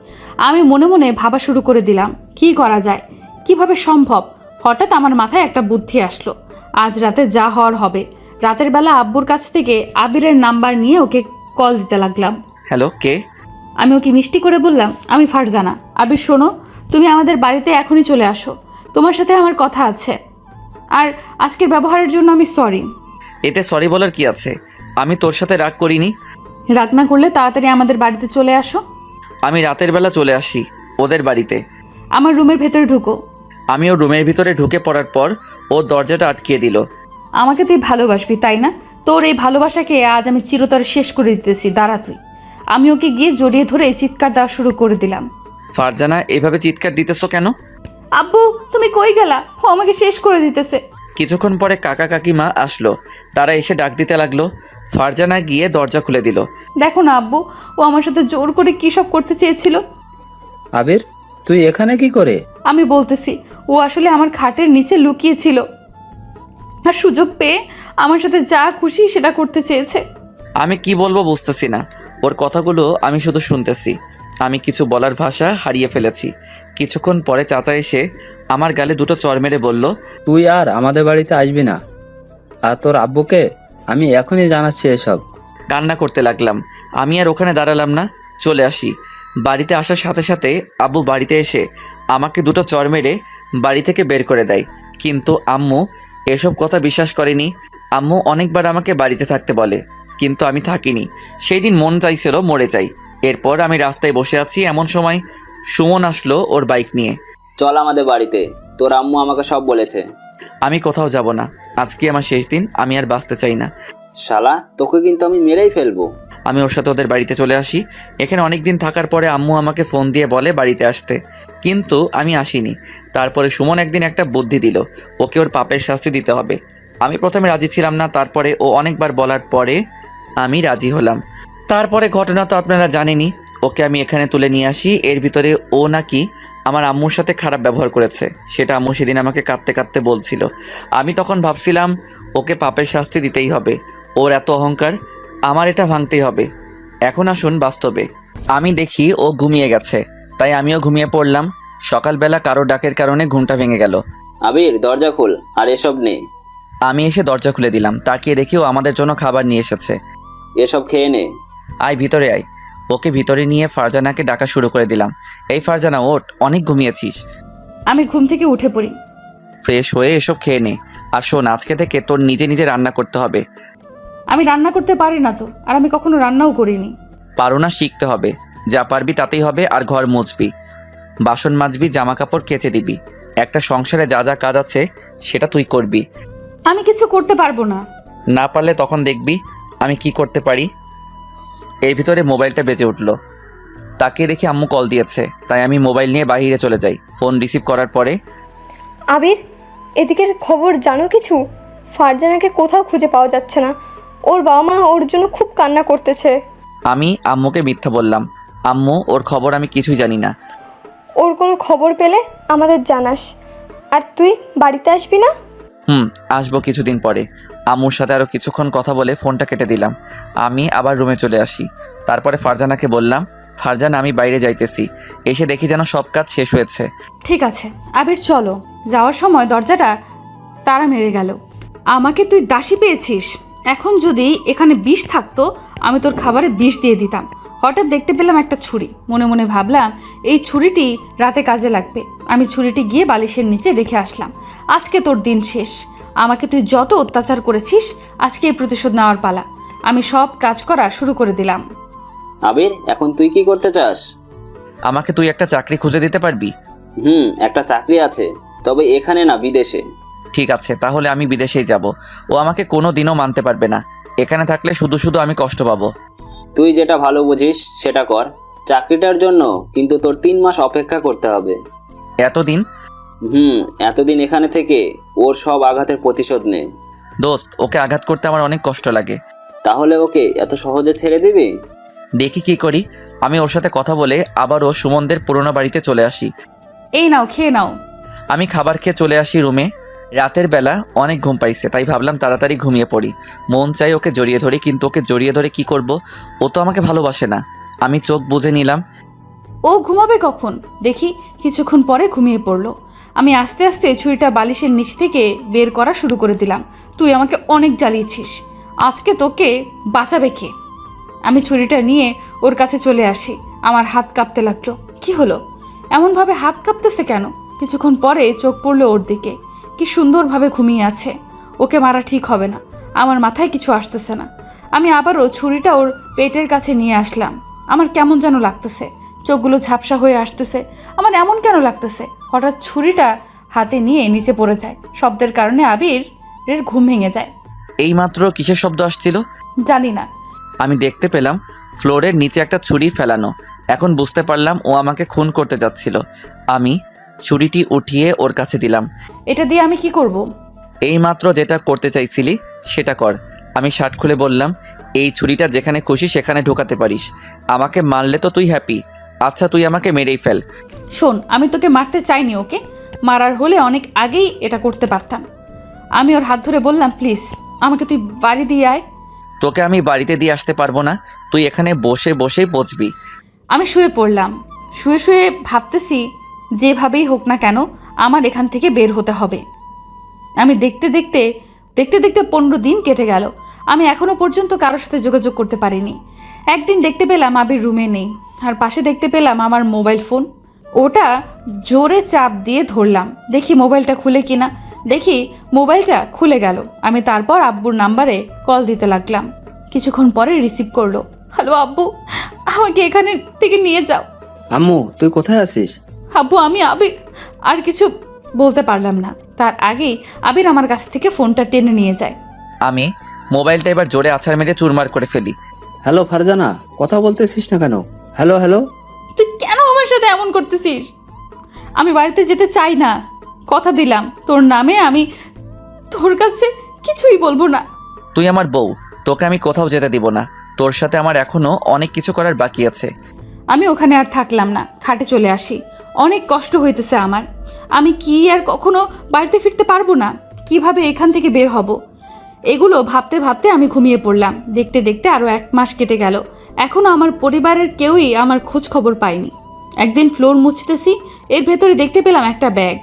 Speaker 1: আমি মনে মনে ভাবা শুরু করে দিলাম, কি করা যায়, কিভাবে সম্ভব। হঠাৎ আমার মাথায় একটা বুদ্ধি আসলো। আজ রাতে যা হওয়ার হবে। রাতের বেলা আব্বুর কাছ থেকে আবিরের নাম্বার নিয়ে ওকে কল দিতে লাগলাম।
Speaker 2: হ্যালো, কে?
Speaker 1: আমি ওকে মিষ্টি করে বললাম, আমি ফারজানা। আবির শোনো, তুমি আমাদের বাড়িতে এখনই চলে আসো, তোমার সাথে আমার কথা আছে। আর আজকের ব্যবহারের জন্য আমি সরি।
Speaker 2: এতে সরি বলার কি আছে? আমি তোর সাথে রাগ করিনি।
Speaker 1: রাগ না করলে তাড়াতাড়ি আমাদের বাড়িতে চলে আসো।
Speaker 2: আমি রাতের বেলা চলে আসি ওদের বাড়িতে।
Speaker 1: আমার রুমের ভেতরে ঢুকো।
Speaker 2: আমি ওর রুমের ভিতরে ঢুকে পড়ার পর ও দরজাটা আটকিয়ে দিল।
Speaker 1: আমাকে তুই ভালোবাসবি, তাই না? তোর এই ভালোবাসাকে আজ আমি চিরতরে শেষ করে দিতেছি, দাঁড়া তুই। আমি ওকে গিয়ে জড়িয়ে ধরে চিৎকার দেওয়া শুরু করে দিলাম।
Speaker 2: ফারজানা, এভাবে চিৎকার দিতেছো কেন?
Speaker 1: আব্বু, তুমি কই গেলা? ও আমাকে শেষ করে দিতেছে।
Speaker 2: কিছুক্ষণ পরে কাকা কাকিমা আসলো। তারা এসে ডাক দিতে লাগলো। ফারজানা গিয়ে দরজা খুলে দিল।
Speaker 1: দেখো না আব্বু, ও আমার সাথে জোর করে কী সব করতে চেয়েছিল।
Speaker 4: আবির, তুই এখানে কি করে?
Speaker 1: আমি বলতেছি, ও আসলে আমার খাটের নিচে লুকিয়ে ছিল, আর সুযোগ পেয়ে আমার সাথে যা খুশি সেটা করতে চেয়েছে।
Speaker 2: আমি কি বলবো বুঝতেছি না। ওর কথাগুলো আমি শুধু শুনতেছি। আমি কিছু বলার ভাষা হারিয়ে ফেলেছি। কিছুক্ষণ পরে চাচা এসে আমার গালে দুটো চড় মেরে বলল,
Speaker 4: তুই আর আমাদের বাড়িতে আসবি না। আর তোর আব্বুকে আমি এখনই জানাচ্ছি এসব।
Speaker 2: কান্না করতে লাগলাম। আমি আর ওখানে দাঁড়ালাম না, চলে আসি। বাড়িতে আসার সাথে সাথে আব্বু বাড়িতে এসে আমাকে দুটো চড় মেরে বাড়ি থেকে বের করে দেয়। কিন্তু আম্মু এসব কথা বিশ্বাস করেনি। আম্মু অনেকবার আমাকে বাড়িতে থাকতে বলে, কিন্তু আমি থাকিনি। সেই দিন মন চাইছিল মরে যাই। এরপর আমি রাস্তায় বসে আছি, এমন সময় সুমন আসলো ওর বাইক নিয়ে।
Speaker 3: চল আমাদের বাড়িতে, তোর আম্মু আমাকে সব বলেছে।
Speaker 2: আমি কোথাও যাব না, আজকে আমার শেষ দিন। আমি আর বাঁচতে চাই না।
Speaker 3: শালা, তোকে কিন্তু আমি মেরেই ফেলবো।
Speaker 2: আমি ওর সাথে ওদের বাড়িতে চলে আসি। এখানে অনেক দিন থাকার পরে আম্মু আমাকে ফোন দিয়ে বলে বাড়িতে আসতে, কিন্তু আমি আসিনি। তারপরে সুমন একদিন একটা বুদ্ধি দিল, ওকে ওর পাপের শাস্তি দিতে হবে। আমি প্রথমে রাজি ছিলাম না, তারপরে ও অনেকবার বলার পরে আমি রাজি হলাম। তারপরে ঘটনা তো আপনারা জানেনই। ওকে আমি এখানে তুলে নিয়ে আসি। এর ভিতরে ও নাকি আমার আম্মুর সাথে খারাপ ব্যবহার করেছে, সেটা আম্মু সেদিন আমাকে কাঁদতে কাঁদতে বলছিল। আমি তখন ভাবছিলাম ওকে পাপের শাস্তি দিতেই হবে। ওর এত অহংকার, আমার এটা ভাঙতেই হবে। এখন আসুন বাস্তবে। আমি দেখি ও ঘুমিয়ে গেছে, তাই আমিও ঘুমিয়ে পড়লাম। সকালবেলা কারো ডাকের কারণে ঘুমটা ভেঙে গেল।
Speaker 3: আবির দরজা খোল, আর এসব নে।
Speaker 2: আমি এসে দরজা খুলে দিলাম, তাকিয়ে দেখি ও আমাদের জন্য খাবার নিয়ে এসেছে।
Speaker 3: এসব খেয়ে নে।
Speaker 2: আয় ভিতরে আয়। ওকে ভিতরে নিয়ে ফারজানাকে ডাকা শুরু করে দিলাম। এই ফারজানা ওঠ, অনেক ঘুমিয়েছিস।
Speaker 1: আমি ঘুম থেকে উঠে পড়ি।
Speaker 2: ফ্রেশ হয়ে এসব খেয়ে নে। আর শোন, আজকে থেকে তোর নিজে নিজে রান্না করতে হবে।
Speaker 1: আমি রান্না করতে পারি না তো, আর আমি কখনো রান্নাও করিনি।
Speaker 2: পারো না, শিখতে হবে। যা পারবি তাতেই হবে। আর ঘর মুছবি, বাসন মাজবি, জামা কাপড় কেচে দিবি। একটা সংসারে যা যা কাজ আছে সেটা তুই করবি।
Speaker 1: আমি কিছু করতে পারবো না।
Speaker 2: না পারলে তখন দেখবি আমি কি করতে পারি। এর ভিতরে মোবাইলটা বেজে উঠলো। তাকে দেখি আম্মু কল দিয়েছে, তাই আমি মোবাইল নিয়ে বাইরে চলে যাই। ফোন রিসিভ করার পরে,
Speaker 6: আবির, এদিকের খবর জানো কিছু? ফারজানাকে কোথাও খুঁজে পাওয়া যাচ্ছে না। ওর বাবা মা ওর জন্য খুব কান্না করতেছে।
Speaker 2: আমি আম্মুকে মিথ্যা বললাম। আম্মু, ওর খবর আমি কিছুই জানি না।
Speaker 6: ওর কোনো খবর পেলে আমাদের জানাস। আর তুই বাড়িতে আসবি না?
Speaker 2: আসবো কিছুদিন পরে। আম্মুর সাথে আরও কিছুক্ষণ কথা বলে ফোনটা কেটে দিলাম। আমি আবার রুমে চলে আসি। তারপরে ফারজানাকে বললাম, ফারজানা আমি বাইরে যাইতেছি, এসে দেখি যেন সব কাজ শেষ হয়েছে।
Speaker 1: ঠিক আছে আবির, চলো। যাওয়ার সময় দরজাটা তালা মেরে গেল। আমাকে তুই দাসী পেয়েছিস। এখন যদি এখানে বিষ থাকতো, আমি তোর খাবারে বিষ দিয়ে দিতাম। হঠাৎ দেখতে পেলাম একটা ছুরি। মনে মনে ভাবলাম এই ছুরিটি রাতে কাজে লাগবে। আমি ছুরিটি গিয়ে বালিশের নিচে রেখে আসলাম। আজকে তোর দিন শেষ। আমাকে তুই যত অত্যাচার করেছিস, আজকে এই প্রতিশোধ নেওয়ার পালা। আমি সব কাজ করা শুরু করে দিলাম।
Speaker 3: আবির, এখন তুই কি করতে চাস?
Speaker 2: আমাকে তুই একটা চাকরি খুঁজে দিতে পারবি?
Speaker 3: একটা চাকরি আছে, তবে এখানে না, বিদেশে।
Speaker 2: ঠিক আছে, তাহলে আমি বিদেশেই যাব। ও আমাকে কোনো দিনও মানতে পারবে না। এখানে থাকলে শুধু শুধু আমি কষ্ট পাবো।
Speaker 3: তুই যেটা ভালো বুঝিস সেটা কর। চাকরিটার জন্য কিন্তু তোর 3 মাস অপেক্ষা করতে হবে।
Speaker 2: এতদিন?
Speaker 3: এতদিন এখানে থেকে ওর সব আঘাতের প্রতিশোধ নে।
Speaker 2: দোস্ত, ওকে আঘাত করতে আমার অনেক কষ্ট লাগে।
Speaker 3: তাহলে ওকে এত সহজে ছেড়ে দিবি?
Speaker 2: দেখি কি করি। আমি ওর সাথে কথা বলে আবারও সুমনদের পুরোনো বাড়িতে চলে আসি।
Speaker 1: এই নাও, খেয়ে নাও।
Speaker 2: আমি খাবার খেয়ে চলে আসি রুমে। রাতের বেলা অনেক ঘুম পাইছে, তাই ভাবলাম তাড়াতাড়ি ঘুমিয়ে পড়ি। মন চাই ওকে জড়িয়ে ধরি, কিন্তু ওকে জড়িয়ে ধরে কি করব? ও তো আমাকে ভালোবাসে না। আমি চোখ বুজে নিলাম।
Speaker 1: ও ঘুমাবে কখন? দেখি কিছুক্ষণ পরে ঘুমিয়ে পড়লো। আমি আস্তে আস্তে ছুরিটা বালিশের নিচ থেকে বের করা শুরু করে দিলাম। তুই আমাকে অনেক জ্বালিয়েছিস, আজকে তোকে বাঁচাবে কে? আমি ছুরিটা নিয়ে ওর কাছে চলে আসি। আমার হাত কাঁপতে লাগলো। কি হলো? এমনভাবে হাত কাঁপতেছে কেন? কিছুক্ষণ পরে চোখ পড়লো ওর দিকে। কি সুন্দরভাবে ঘুমিয়ে আছে। ওকে মারা ঠিক হবে না। আমার মাথায় কিছু আসতেছে না। আমি আবারও ছুরিটা ওর পেটের কাছে নিয়ে আসলাম। আমার কেমন যেন লাগতেছে, চোখগুলো ঝাপসা হয়ে আসতেছে। আমার এমন কেন লাগতেছে? হঠাৎ ছুরিটা হাতে নিয়ে নিচে পড়ে যায়। শব্দের কারণে আবিরের ঘুম ভেঙে যায়।
Speaker 2: এইমাত্র কিসের শব্দ আসছিল
Speaker 1: জানি না।
Speaker 2: আমি দেখতে পেলাম ফ্লোরের নিচে একটা ছুরি ফেলানো। এখন বুঝতে পারলাম ও আমাকে খুন করতে যাচ্ছিল। আমি ছুরিটি উঠিয়ে ওর কাছে দিলাম।
Speaker 1: এটা দিয়ে আমি কি করব?
Speaker 2: এইমাত্র যেটা করতে চাইছিলি সেটা কর। আমি শার্ট খুলে বললাম, এই ছুরিটা যেখানে খুশি সেখানে ঢোকাতে পারিস। আমাকে মারলে তো তুই হ্যাপি। আচ্ছা, তুই আমাকে মেরেই ফেল।
Speaker 1: শোন, আমি তোকে মারতে চাইনি। ওকে মারার হলে অনেক আগেই এটা করতে পারতাম। আমি ওর হাত ধরে বললাম, প্লিজ আমাকে তুই বাড়ি দিয়ে আয়।
Speaker 2: তোকে আমি বাড়িতে দিয়ে আসতে পারবো না। তুই এখানে বসে বসেই পচবি।
Speaker 1: আমি শুয়ে পড়লাম। শুয়ে শুয়ে ভাবতেছি, যেভাবেই হোক না কেন আমার এখান থেকে বের হতে হবে। আমি দেখতে দেখতে 15 দিন কেটে গেল। আমি এখনো পর্যন্ত কারোর সাথে যোগাযোগ করতে পারিনি। একদিন দেখতে পেলাম আবির রুমে নেই, আর পাশে দেখতে পেলাম আমার মোবাইল ফোন। ওটা জোরে চাপ দিয়ে ধরলাম, দেখি মোবাইলটা খুলে কিনা। দেখি মোবাইলটা খুলে গেল। আমি তারপর আব্বুর নাম্বারে কল দিতে লাগলাম। কিছুক্ষণ পরে রিসিভ করলো। হ্যালো আব্বু, আমাকে এখানে থেকে নিয়ে যাও।
Speaker 4: আম্মু, তুই কোথায় আছিস?
Speaker 1: আব্বু, আমি আবির। আর কিছু বলতে পারলাম না। তার আগেই আবির আমার কাছ থেকে ফোনটা টেনে নিয়ে যায়।
Speaker 2: আমি মোবাইলটা এবার জোরে আছাড় মেরে চুরমার করে ফেলি।
Speaker 4: হ্যালো ফারজানা, কথা বলতেছিস না কেন? Hello hello.
Speaker 1: তুই কেন আমার সাথে এমন করতেছিস? আমি বাড়িতে যেতে চাই না। কথা দিলাম তোর নামে আমি তোর কাছে কিছুই বলবো না।
Speaker 2: তুই আমার বউ, তোকে আমি কোথাও যেতে দিব না। তোর সাথে আমার এখনো অনেক কিছু করার বাকি আছে।
Speaker 1: আমি ওখানে আর থাকলাম না, খাটে চলে আসি। অনেক কষ্ট হইতেছে আমার। আমি কি আর কখনো বাড়িতে ফিরতে পারবো না? কিভাবে এখান থেকে বের হব? এগুলো ভাবতে ভাবতে আমি ঘুমিয়ে পড়লাম। দেখতে দেখতে আরও 1 মাস কেটে গেল। এখনও আমার পরিবারের কেউই আমার খোঁজ খবর পায়নি। একদিন ফ্লোর মুছতেছি, এর ভেতরে দেখতে পেলাম একটা ব্যাগ।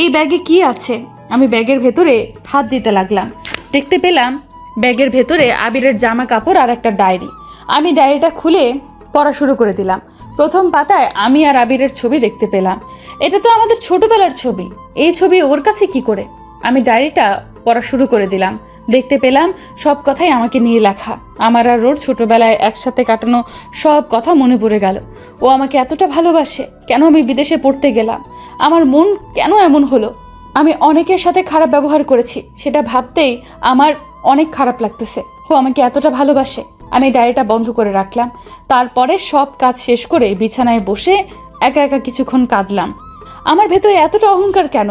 Speaker 1: এই ব্যাগে কি আছে? আমি ব্যাগের ভেতরে হাত দিতে লাগলাম। দেখতে পেলাম ব্যাগের ভেতরে আবিরের জামা কাপড় আর একটা ডায়েরি। আমি ডায়েরিটা খুলে পড়া শুরু করে দিলাম। প্রথম পাতায় আমি আর আবিরের ছবি দেখতে পেলাম। এটা তো আমাদের ছোটবেলার ছবি। এই ছবি ওর কাছে কি করে? আমি ডায়েরিটা পড়া শুরু করে দিলাম। দেখতে পেলাম সব কথাই আমাকে নিয়ে লেখা। আমার আর ওর ছোটবেলায় একসাথে কাটানো সব কথা মনে পড়ে গেল। ও আমাকে এতটা ভালোবাসে কেন? আমি বিদেশে পড়তে গেলাম, আমার মন কেন এমন হলো? আমি অনেকের সাথে খারাপ ব্যবহার করেছি, সেটা ভাবতেই আমার অনেক খারাপ লাগতেছে। ও আমাকে এতটা ভালোবাসে। আমি ডায়েরিটা বন্ধ করে রাখলাম। তারপরে সব কাজ শেষ করে বিছানায় বসে একা একা কিছুক্ষণ কাঁদলাম। আমার ভেতরে এতটা অহংকার কেন?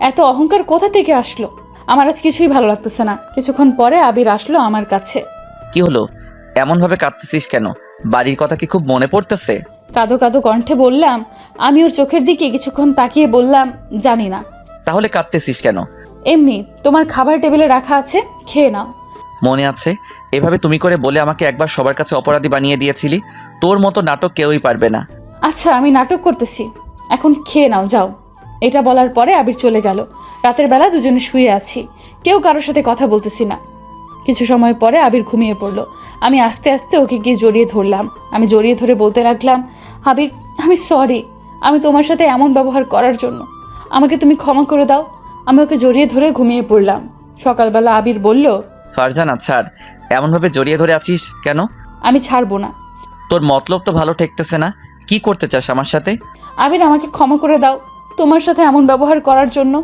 Speaker 1: এত অহংকার কোথা থেকে আসলো? আমার আজ কিছুই ভালো লাগতেছে না। কিছুক্ষণ পরে আবির আসলো আমার কাছে।
Speaker 2: কি হলো? এমনভাবে কাঁদতেছিস কেন? বাড়ির কথা কি খুব মনে পড়তেছে?
Speaker 1: কাঁদো কাঁদো কণ্ঠে বললাম। আমি ওর চোখের দিকে কিছুক্ষণ তাকিয়ে বললাম, জানি না।
Speaker 2: তাহলে কাঁদতেছিস কেন?
Speaker 1: এমনি, তোমার খাবার টেবিলে রাখা আছে, খেয়ে নাও।
Speaker 2: মনে আছে এভাবে তুমি করে বলে আমাকে একবার সবার কাছে অপরাধী বানিয়ে দিয়েছিলি? তোর মতো নাটক কেউই পারবে না।
Speaker 1: আচ্ছা, আমি নাটক করতেছি, এখন খেয়ে নাও, যাও। এটা বলার পরে আবির চলে গেল। রাতের বেলা দুজনে শুয়ে আছি, কেউ কারোর সাথে কথা বলতেছি না। কিছু সময় পরে আবির ঘুমিয়ে পড়লো। আমি আস্তে আস্তে ওকে গিয়ে জড়িয়ে ধরলাম। আমি জড়িয়ে ধরে বলতে লাগলাম, আবির, আমি সরি, আমি তোমার সাথে এমন ব্যবহার করার জন্য আমাকে তুমি ক্ষমা করে দাও। আমি ওকে জড়িয়ে ধরে ঘুমিয়ে পড়লাম। সকালবেলা আবির বলল,
Speaker 2: ফারজানা ছাড়, এমনভাবে জড়িয়ে ধরে আছিস কেন?
Speaker 1: আমি ছাড়বো না।
Speaker 2: তোর মতলব তো ভালো ঠেকতেছে না। কি করতে চাস আমার সাথে?
Speaker 1: আবির, আমাকে ক্ষমা করে দাও তোমার সাথে এমন ব্যবহার করার জন্য।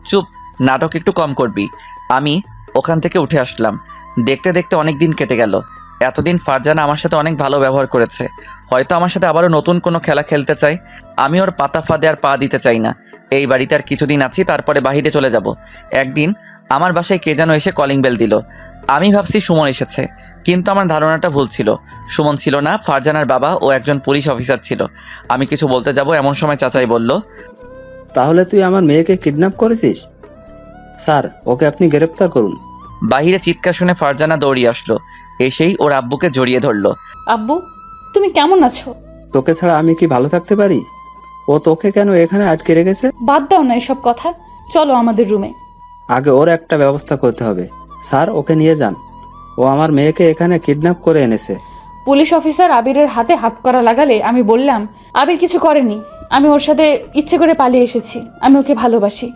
Speaker 2: চুপ, নাটক একটু কম করবি। আমি ওখান থেকে উঠে আসলাম। দেখতে দেখতে অনেক দিন কেটে গেল। এতদিন ফারজানা আমার সাথে অনেক ভালো ব্যবহার করেছে। হয়তো আমার সাথে আবারও নতুন কোনো খেলা খেলতে চাই। আমি ওর পাতা ফাঁদে আর পা দিতে চাই না। এই বাড়িতে আর কিছুদিন আছি, তারপরে বাহিরে চলে যাব। একদিন আমার বাসায় কে যেন এসে কলিং বেল দিল। আমি ভাবছি সুমন এসেছে, কিন্তু আমার ধারণাটা ভুল ছিল। সুমন ছিল না, ফারজানার বাবা ও একজন পুলিশ অফিসার ছিল। আমি কিছু বলতে যাব এমন সময় চাচাই বলল,
Speaker 4: তাহলে তুই আমার মেয়েকে কিডন্যাপ করেছিস? স্যার, ওকে আপনি গ্রেপ্তার করুন।
Speaker 2: বাহিরে চিৎকার শুনে ফারজানা দৌড়িয়ে আসলো। এসেই ওর আব্বুকে জড়িয়ে ধরলো।
Speaker 1: আব্বু, তুমি কেমন আছো?
Speaker 4: তোকে ছাড়া আমি কি ভালো থাকতে পারি? ও তোকে কেন এখানে আটকে রেখেছে?
Speaker 1: বাদ দাও না এসব কথা, চলো আমাদের রুমে।
Speaker 4: আগে ওর একটা ব্যবস্থা করতে হবে। স্যার, ওকে নিয়ে যান। ও আমার মেয়েকে এখানে কিডন্যাপ করে এনেছে।
Speaker 1: পুলিশ অফিসার আবিরের হাতে হাত করা লাগালে আমি বললাম, আবির কিছু করেনি, আমি ওর সাথে ইচ্ছে করে পালিয়ে এসেছি, আমি ওকে ভালোবাসি।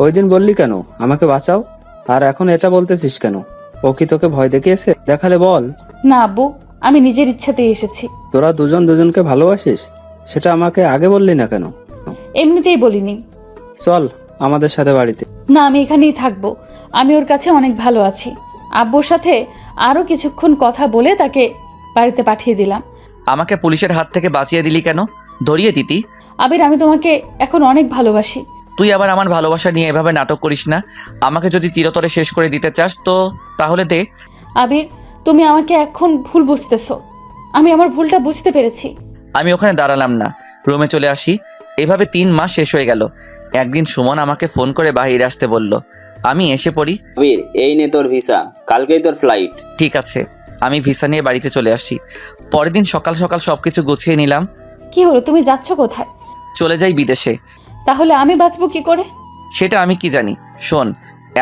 Speaker 4: ওই দিন বললি কেন আমাকে বাঁচাও, আর এখন এটা বলতেছিস কেন? ও কি তোকে ভয় দেখিয়েছে? দেখালে বল।
Speaker 1: না আব্বু, আমি নিজের ইচ্ছাতেই এসেছি।
Speaker 4: তোরা দুজন দুজনকে ভালোবাসিস, সেটা আমাকে আগে বললি না কেন?
Speaker 1: এমনিতেই বলিনি।
Speaker 4: চল আমাদের সাথে বাড়িতে।
Speaker 1: না, আমি এখানেই থাকবো, আমি ওর কাছে অনেক ভালো আছি। আব্বুর সাথে আরও কিছুক্ষণ কথা বলে তাকে বাড়িতে পাঠিয়ে দিলাম।
Speaker 2: আমাকে পুলিশের হাত থেকে বাঁচিয়ে দিলি কেন? ধরিয়ে দিতি।
Speaker 1: আবির, আমি তোমাকে এখন অনেক ভালোবাসি।
Speaker 2: তুই আবার আমার ভালোবাসা নিয়ে এভাবে নাটক করিস না। আমাকে যদি চিরতরে শেষ করে দিতে চাস তো তাহলে দে।
Speaker 1: আবির, তুমি আমাকে এখন ভুল বুঝতেছো। আমি আমার ভুলটা বুঝতে পেরেছি।
Speaker 2: আমি ওখানে দাঁড়ালাম না, রুমে চলে আসি। এভাবে 3 মাস শেষ হয়ে গেল। একদিন সুমন আমাকে ফোন করে বাইরে আসতে বলল। আমি এসে পড়ি।
Speaker 3: আবির, এই নে তোর ভিসা, কালকেই তোর ফ্লাইট।
Speaker 2: ঠিক আছে, আমি ভিসা নিয়ে বাড়িতে চলে আসি। পরের দিন সকাল সকাল সব কিছু গুছিয়ে নিলাম।
Speaker 1: কি হলো, তুমি যাচ্ছ কোথায়?
Speaker 2: চলে যাই বিদেশে।
Speaker 1: তাহলে আমি বাঁচবো কি করে?
Speaker 2: সেটা আমি কি জানি। শোন,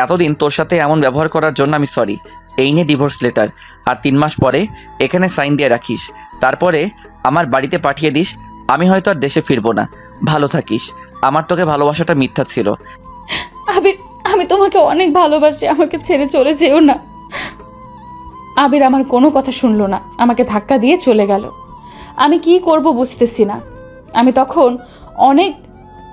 Speaker 2: এতদিন তোর সাথে এমন ব্যবহার করার জন্য আমি সরি। এই নিয়ে ডিভোর্স লেটার, আর 3 মাস পরে এখানে সাইন দিয়ে রাখিস। তারপরে আমার বাড়িতে পাঠিয়ে দিস। আমি হয়তো আর দেশে ফিরবো না। ভালো থাকিস। আমার তোকে ভালোবাসাটা মিথ্যা ছিল।
Speaker 1: আবির, আমি তোমাকে অনেক ভালোবাসি, আমাকে ছেড়ে চলে যেও না। আবির আমার কোনো কথা শুনলো না, আমাকে ধাক্কা দিয়ে চলে গেল। আমি কি করব বুঝতেছি না।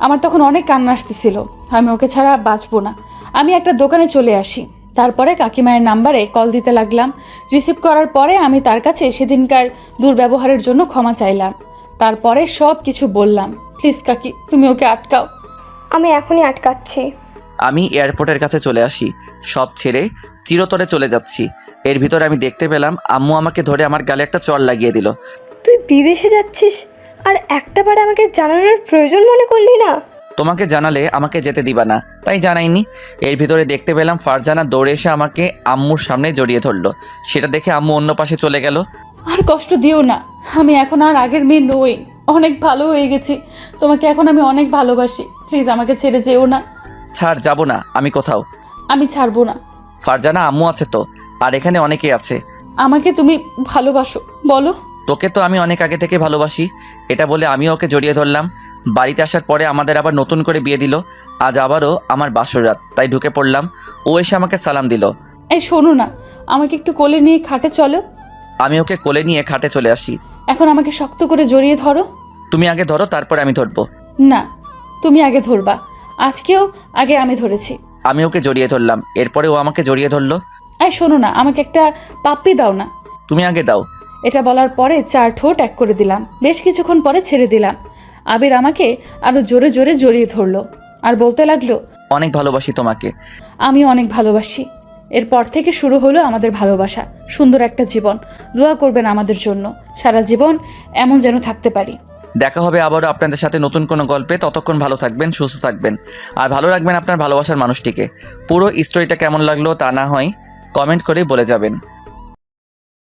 Speaker 1: আমার তখন অনেক কান্না আসতেছিল। আমি ওকে ছাড়া বাঁচবো না। আমি একটা দোকানে চলে আসি। তারপরে কাকিমায়ের নাম্বারে কল দিতে লাগলাম। রিসিভ করার পরে আমি তার কাছে সেদিনকার দুর্ব্যবহারের জন্য ক্ষমা চাইলাম। তারপরে সব কিছু বললাম। প্লিজ কাকি, তুমি ওকে আটকাও।
Speaker 6: আমি এখনই আটকাচ্ছি।
Speaker 2: আমি এয়ারপোর্টের কাছে চলে আসি। সব ছেড়ে চিরতরে চলে যাচ্ছি। এর ভিতরে আমি দেখতে পেলাম আম্মু আমাকে ধরে আমার গালে একটা চড় লাগিয়ে দিল।
Speaker 6: তুই বিদেশে যাচ্ছিস আর একটাবার আমাকে জানানোর প্রয়োজন মনে করলি না?
Speaker 2: তোমাকে জানালে আমাকে যেতে দিবা না, তাই জানাইনি। এর ভিতরে দেখতে পেলাম ফারজানা দৌড়ে এসে আমাকে আম্মুর সামনে জড়িয়ে ধরলো। সেটা দেখে আম্মু অন্য পাশে চলে গেল।
Speaker 1: আর কষ্ট দিও না, আমি এখন আর আগের মেয়ে নই, অনেক ভালো হয়ে গেছি। তোমাকে এখন আমি অনেক ভালোবাসি, প্লিজ আমাকে ছেড়ে যেও না।
Speaker 2: ছাড়, যাব না আমি কোথাও।
Speaker 1: আমি ছাড়বো না।
Speaker 2: ফারজানা, আম্মু আছে তো, আর এখানে অনেকেই আছে।
Speaker 1: আমাকে তুমি ভালোবাসো বলো।
Speaker 2: তোকে তো আমি অনেক আগে থেকে ভালোবাসি, এটা বলে আমিও ওকে জড়িয়ে ধরলাম। বাড়িতে আসার পরে আমাদের আবার নতুন করে বিয়ে দিল। আজ আবারও আমার বাসর রাত, তাই ঢুকে পড়লাম। ও এসে আমাকে সালাম দিল।
Speaker 1: এই শোনো না, আমাকে একটু কোলে নিয়ে খাটে চলো।
Speaker 2: আমি ওকে কোলে নিয়ে খাটে চলে আসি।
Speaker 1: এখন আমাকে শক্ত করে জড়িয়ে ধরো।
Speaker 2: তুমি আগে ধরো, তারপরে আমি ধরবো।
Speaker 1: না, তুমি আগে ধরবা। আজকেও আগে আমি ধরেছি।
Speaker 2: আমি ওকে জড়িয়ে ধরলাম, এরপরে ও আমাকে জড়িয়ে ধরলো।
Speaker 1: এই শোনো না, আমাকে একটা পাপ্পি দাও না।
Speaker 2: তুমি আগে দাও।
Speaker 1: এটা বলার পরে 4 ঠোঁট এক করে দিলাম। বেশ কিছুক্ষণ পরে ছেড়ে দিলাম। আবির আমাকে আরো জোরে জোরে জড়িয়ে ধরলো আর বলতে লাগলো,
Speaker 2: অনেক ভালোবাসি তোমাকে।
Speaker 1: আমি অনেক ভালোবাসি। এরপর থেকে শুরু হলো আমাদের ভালোবাসা, সুন্দর একটা জীবন। দোয়া করবেন আমাদের জন্য, সারা জীবন এমন যেন থাকতে পারি।
Speaker 2: দেখা হবে আবারও আপনাদের সাথে নতুন কোনো গল্পে। ততক্ষণ ভালো থাকবেন, সুস্থ থাকবেন, আর ভালো রাখবেন আপনার ভালোবাসার মানুষটিকে। পুরো স্টোরিটা কেমন লাগলো তা না হয় কমেন্ট করে বলে যাবেন।